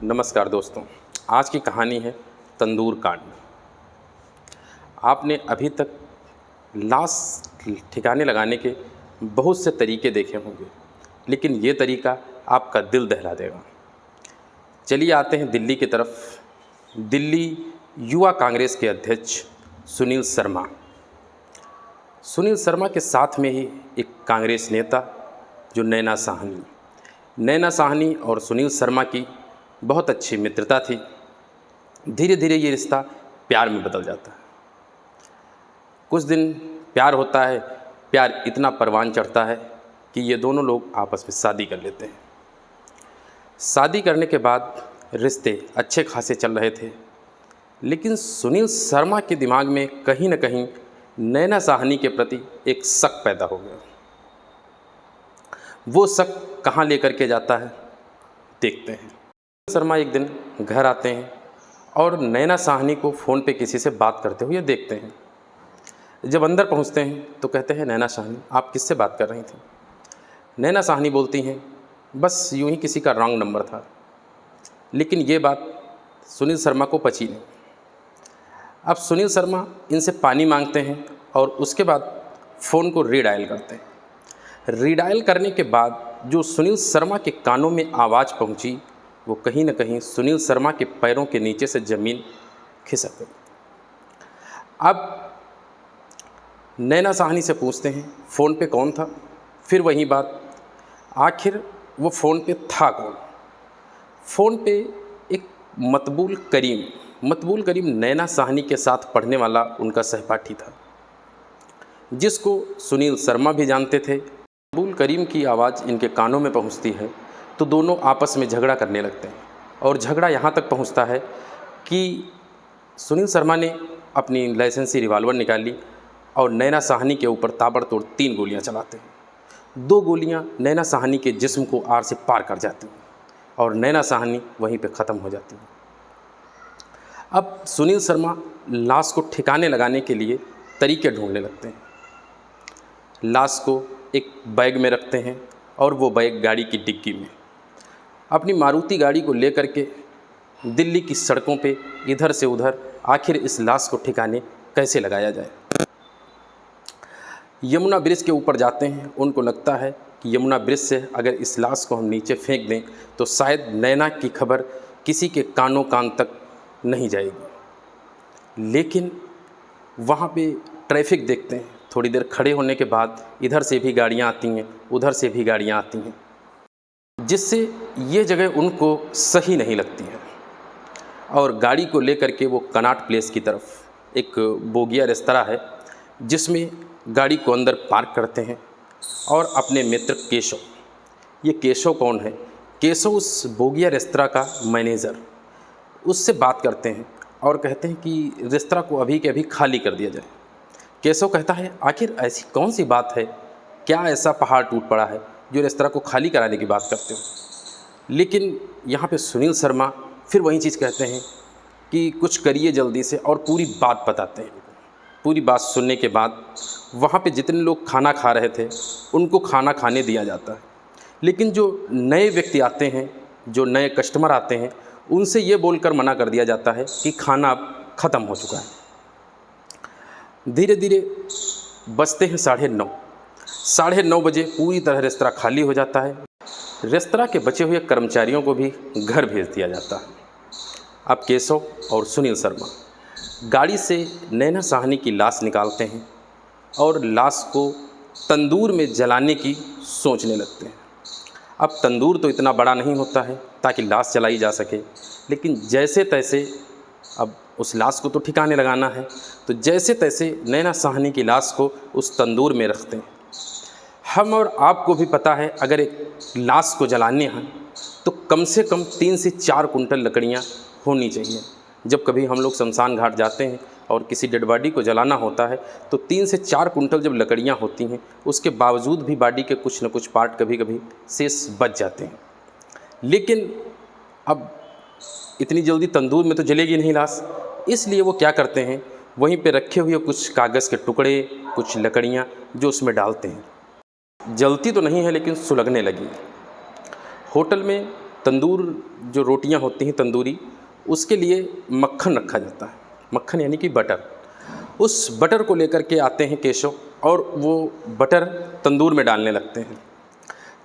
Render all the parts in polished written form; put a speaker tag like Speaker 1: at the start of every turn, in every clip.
Speaker 1: नमस्कार दोस्तों, आज की कहानी है तंदूर कांड। आपने अभी तक लाश ठिकाने लगाने के बहुत से तरीके देखे होंगे, लेकिन ये तरीका आपका दिल दहला देगा। चलिए आते हैं दिल्ली की तरफ। दिल्ली युवा कांग्रेस के अध्यक्ष सुनील शर्मा। सुनील शर्मा के साथ में ही एक कांग्रेस नेता जो नैना साहनी। नैना साहनी और सुनील शर्मा की बहुत अच्छी मित्रता थी। धीरे धीरे ये रिश्ता प्यार में बदल जाता है। कुछ दिन प्यार होता है, प्यार इतना परवान चढ़ता है कि ये दोनों लोग आपस में शादी कर लेते हैं। शादी करने के बाद रिश्ते अच्छे खासे चल रहे थे, लेकिन सुनील शर्मा के दिमाग में कहीं न कहीं नैना साहनी के प्रति एक शक पैदा हो गया। वो शक कहाँ लेकर के जाता है, देखते हैं। शर्मा एक दिन घर आते हैं और नैना साहनी को फ़ोन पे किसी से बात करते हुए देखते हैं। जब अंदर पहुंचते हैं तो कहते हैं, नैना साहनी आप किससे बात कर रही थी? नैना साहनी बोलती हैं, बस यूं ही किसी का रॉन्ग नंबर था। लेकिन ये बात सुनील शर्मा को पची नहीं। अब सुनील शर्मा इनसे पानी मांगते हैं और उसके बाद फ़ोन को रीडायल करते हैं। रीडायल करने के बाद जो सुनील शर्मा के कानों में आवाज़ पहुंची, वो कहीं न कहीं सुनील शर्मा के पैरों के नीचे से ज़मीन खिसक गई। अब नैना साहनी से पूछते हैं, फ़ोन पे कौन था? फिर वही बात, आखिर वो फ़ोन पे था कौन? फ़ोन पे एक मतबूल करीम नैना साहनी के साथ पढ़ने वाला उनका सहपाठी था, जिसको सुनील शर्मा भी जानते थे। मतबूल करीम की आवाज़ इनके कानों में पहुंचती है तो दोनों आपस में झगड़ा करने लगते हैं। और झगड़ा यहाँ तक पहुँचता है कि सुनील शर्मा ने अपनी लाइसेंसी रिवाल्वर निकाली और नैना साहनी के ऊपर ताबड़तोड़ 3 गोलियाँ चलाते हैं। 2 गोलियाँ नैना साहनी के जिस्म को आर से पार कर जाती हैं और नैना साहनी वहीं पे ख़त्म हो जाती है। अब सुनील शर्मा लाश को ठिकाने लगाने के लिए तरीके ढूंढने लगते हैं। लाश को एक बैग में रखते हैं और वो बैग गाड़ी की डिक्की में। अपनी मारुति गाड़ी को लेकर के दिल्ली की सड़कों पे इधर से उधर आखिर इस लाश को ठिकाने कैसे लगाया जाए। यमुना ब्रिज के ऊपर जाते हैं। उनको लगता है कि यमुना ब्रिज से अगर इस लाश को हम नीचे फेंक दें तो शायद नैना की खबर किसी के कानों कान तक नहीं जाएगी। लेकिन वहाँ पे ट्रैफिक देखते हैं। थोड़ी देर खड़े होने के बाद इधर से भी गाड़ियाँ आती हैं, उधर से भी गाड़ियाँ आती हैं, जिससे ये जगह उनको सही नहीं लगती है। और गाड़ी को लेकर के वो कनॉट प्लेस की तरफ, एक बोगिया रेस्तरां है जिसमें गाड़ी को अंदर पार्क करते हैं और अपने मित्र केशव, ये केशव कौन है? केशव उस बोगिया रेस्तरां का मैनेजर, उससे बात करते हैं और कहते हैं कि रेस्तरां को अभी के अभी खाली कर दिया जाए। केशव कहता है, आखिर ऐसी कौन सी बात है, क्या ऐसा पहाड़ टूट पड़ा है जो रेस्तरां को खाली कराने की बात करते हो? लेकिन यहाँ पे सुनील शर्मा फिर वही चीज़ कहते हैं कि कुछ करिए जल्दी से, और पूरी बात बताते हैं। पूरी बात सुनने के बाद वहाँ पे जितने लोग खाना खा रहे थे उनको खाना खाने दिया जाता है। लेकिन जो नए व्यक्ति आते हैं, जो नए कस्टमर आते हैं, उनसे ये बोलकर मना कर दिया जाता है कि खाना अब ख़त्म हो चुका है। धीरे धीरे बजते हैं 9:30। 9:30 बजे पूरी तरह रेस्तरां खाली हो जाता है। रेस्तरां के बचे हुए कर्मचारियों को भी घर भेज दिया जाता है। अब केशव और सुनील शर्मा गाड़ी से नैना साहनी की लाश निकालते हैं और लाश को तंदूर में जलाने की सोचने लगते हैं। अब तंदूर तो इतना बड़ा नहीं होता है ताकि लाश जलाई जा सके, लेकिन जैसे तैसे अब उस लाश को तो ठिकाने लगाना है, तो जैसे तैसे नैना साहनी की लाश को उस तंदूर में रखते हैं। हम और आपको भी पता है, अगर एक लाश को जलाने हैं तो कम से कम 3 से 4 कुंटल लकड़ियाँ होनी चाहिए। जब कभी हम लोग शमशान घाट जाते हैं और किसी डेड बॉडी को जलाना होता है तो 3 से 4 कुंटल जब लकड़ियाँ होती हैं, उसके बावजूद भी बॉडी के कुछ न कुछ पार्ट कभी कभी शेष बच जाते हैं। लेकिन अब इतनी जल्दी तंदूर में तो जलेगी नहीं लाश, इसलिए वो क्या करते हैं, वहीं पे रखे हुए कुछ कागज़ के टुकड़े, कुछ लकड़ियाँ जो उसमें डालते हैं। जलती तो नहीं है लेकिन सुलगने लगी। होटल में तंदूर जो रोटियां होती हैं तंदूरी, उसके लिए मक्खन रखा जाता है, मक्खन यानी कि बटर। उस बटर को लेकर के आते हैं केशव और वो बटर तंदूर में डालने लगते हैं।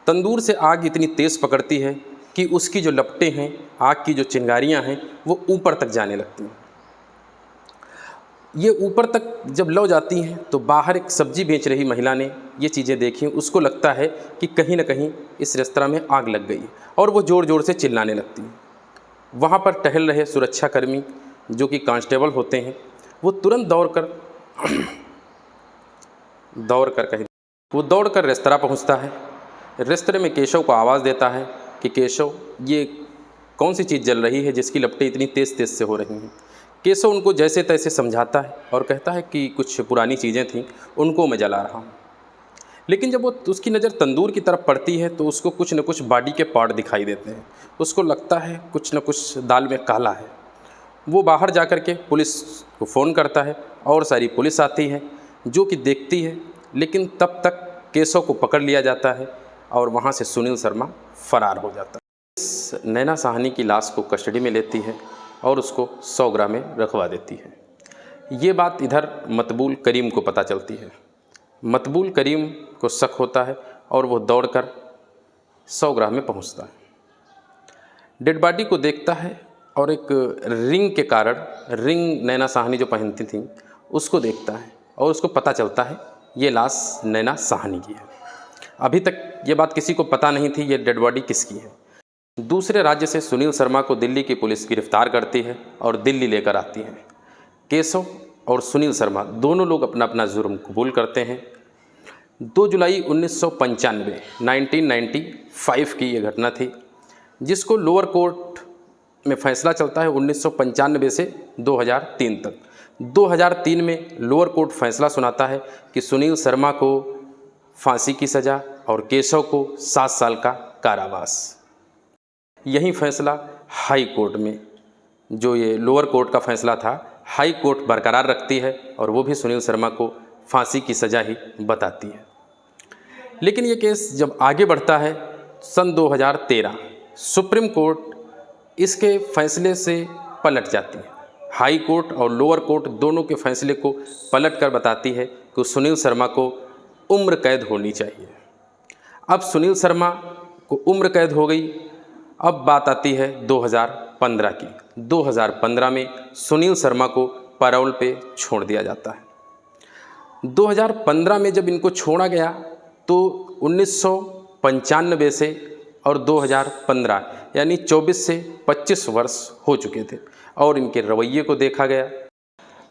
Speaker 1: तंदूर से आग इतनी तेज़ पकड़ती है कि उसकी जो लपटें हैं, आग की जो चिंगारियां हैं, वो ऊपर तक जाने लगती हैं। ये ऊपर तक जब लौ जाती हैं तो बाहर एक सब्जी बेच रही महिला ने ये चीज़ें देखी, उसको लगता है कि कहीं ना कहीं इस रेस्तरां में आग लग गई है और वो ज़ोर ज़ोर से चिल्लाने लगती है। वहाँ पर टहल रहे सुरक्षाकर्मी जो कि कांस्टेबल होते हैं, वो तुरंत दौड़ कर रेस्तरां पहुँचता है। रेस्तरां में केशव को आवाज़ देता है कि केशव, ये कौन सी चीज़ जल रही है जिसकी लपटें इतनी तेज़ तेज़ से हो रही हैं। केशव उनको जैसे तैसे समझाता है और कहता है कि कुछ पुरानी चीज़ें थीं, उनको मैं जला रहा हूँ। लेकिन जब वो उसकी नज़र तंदूर की तरफ पड़ती है तो उसको कुछ न कुछ बॉडी के पार्ट दिखाई देते हैं। उसको लगता है कुछ न कुछ दाल में काला है। वो बाहर जा कर के पुलिस को फ़ोन करता है और सारी पुलिस आती है जो कि देखती है, लेकिन तब तक केशव को पकड़ लिया जाता है और वहाँ से सुनील शर्मा फ़रार हो जाता है। इस नैना साहनी की लाश को कस्टडी में लेती है और उसको 100 ग्राम में रखवा देती है। ये बात इधर मतबूल करीम को पता चलती है। मतबूल करीम को शक होता है और वो दौड़कर 100 ग्राम में पहुंचता है। डेड बॉडी को देखता है और एक रिंग के कारण, रिंग नैना साहनी जो पहनती थी उसको देखता है और उसको पता चलता है ये लाश नैना साहनी की है। अभी तक ये बात किसी को पता नहीं थी ये डेड बॉडी किसकी है। दूसरे राज्य से सुनील शर्मा को दिल्ली की पुलिस गिरफ्तार करती है और दिल्ली लेकर आती है। केशव और सुनील शर्मा दोनों लोग अपना अपना जुर्म कबूल करते हैं। 2 जुलाई 1995 की ये घटना थी, जिसको लोअर कोर्ट में फैसला चलता है 1995 से 2003 तक। 2003 में लोअर कोर्ट फैसला सुनाता है कि सुनील शर्मा को फांसी की सज़ा और केशव को 7 साल का कारावास। यही फैसला हाई कोर्ट में, जो ये लोअर कोर्ट का फैसला था, हाई कोर्ट बरकरार रखती है और वो भी सुनील शर्मा को फांसी की सज़ा ही बताती है। लेकिन ये केस जब आगे बढ़ता है सन 2013, सुप्रीम कोर्ट इसके फैसले से पलट जाती है। हाई कोर्ट और लोअर कोर्ट दोनों के फैसले को पलट कर बताती है कि सुनील शर्मा को उम्र कैद होनी चाहिए। अब सुनील शर्मा को उम्र कैद हो गई। अब बात आती है 2015 की। 2015 में सुनील शर्मा को पैरोल पे छोड़ दिया जाता है। 2015 में जब इनको छोड़ा गया तो 1995 से और 2015 यानी 24 से 25 वर्ष हो चुके थे और इनके रवैये को देखा गया।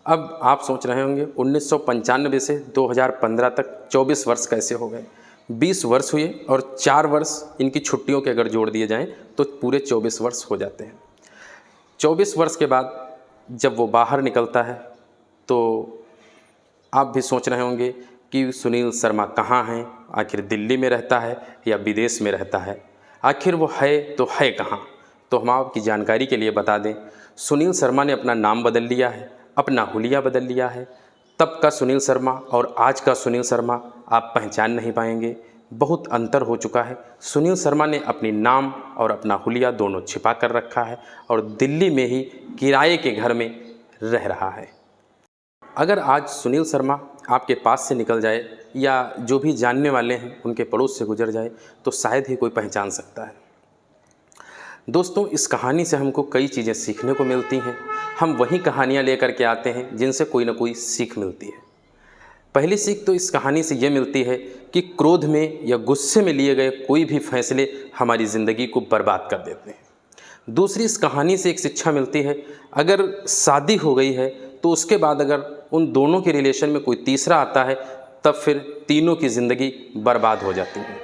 Speaker 1: अब आप सोच रहे होंगे 1995 से 2015 तक 24 वर्ष कैसे हो गए। 20 वर्ष हुए और 4 वर्ष इनकी छुट्टियों के अगर जोड़ दिए जाएं तो पूरे 24 वर्ष हो जाते हैं। 24 वर्ष के बाद जब वो बाहर निकलता है तो आप भी सोच रहे होंगे कि सुनील शर्मा कहाँ हैं, आखिर दिल्ली में रहता है या विदेश में रहता है, आखिर वो है तो है कहाँ। तो हम आपकी जानकारी के लिए बता दें, सुनील शर्मा ने अपना नाम बदल लिया है, अपना हुलिया बदल लिया है। तब का सुनील शर्मा और आज का सुनील शर्मा आप पहचान नहीं पाएंगे, बहुत अंतर हो चुका है। सुनील शर्मा ने अपनी नाम और अपना हुलिया दोनों छिपा कर रखा है और दिल्ली में ही किराए के घर में रह रहा है। अगर आज सुनील शर्मा आपके पास से निकल जाए या जो भी जानने वाले हैं उनके पड़ोस से गुजर जाए तो शायद ही कोई पहचान सकता है। दोस्तों, इस कहानी से हमको कई चीज़ें सीखने को मिलती हैं। हम वही कहानियाँ लेकर के आते हैं जिनसे कोई ना कोई सीख मिलती है। पहली सीख तो इस कहानी से ये मिलती है कि क्रोध में या गुस्से में लिए गए कोई भी फैसले हमारी ज़िंदगी को बर्बाद कर देते हैं। दूसरी, इस कहानी से एक शिक्षा मिलती है, अगर शादी हो गई है तो उसके बाद अगर उन दोनों के रिलेशन में कोई तीसरा आता है तब फिर तीनों की ज़िंदगी बर्बाद हो जाती है।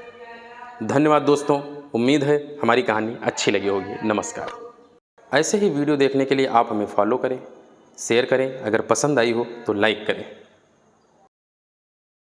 Speaker 1: धन्यवाद दोस्तों, उम्मीद है हमारी कहानी अच्छी लगी होगी। नमस्कार। ऐसे ही वीडियो देखने के लिए आप हमें फॉलो करें, शेयर करें, अगर पसंद आई हो तो लाइक करें।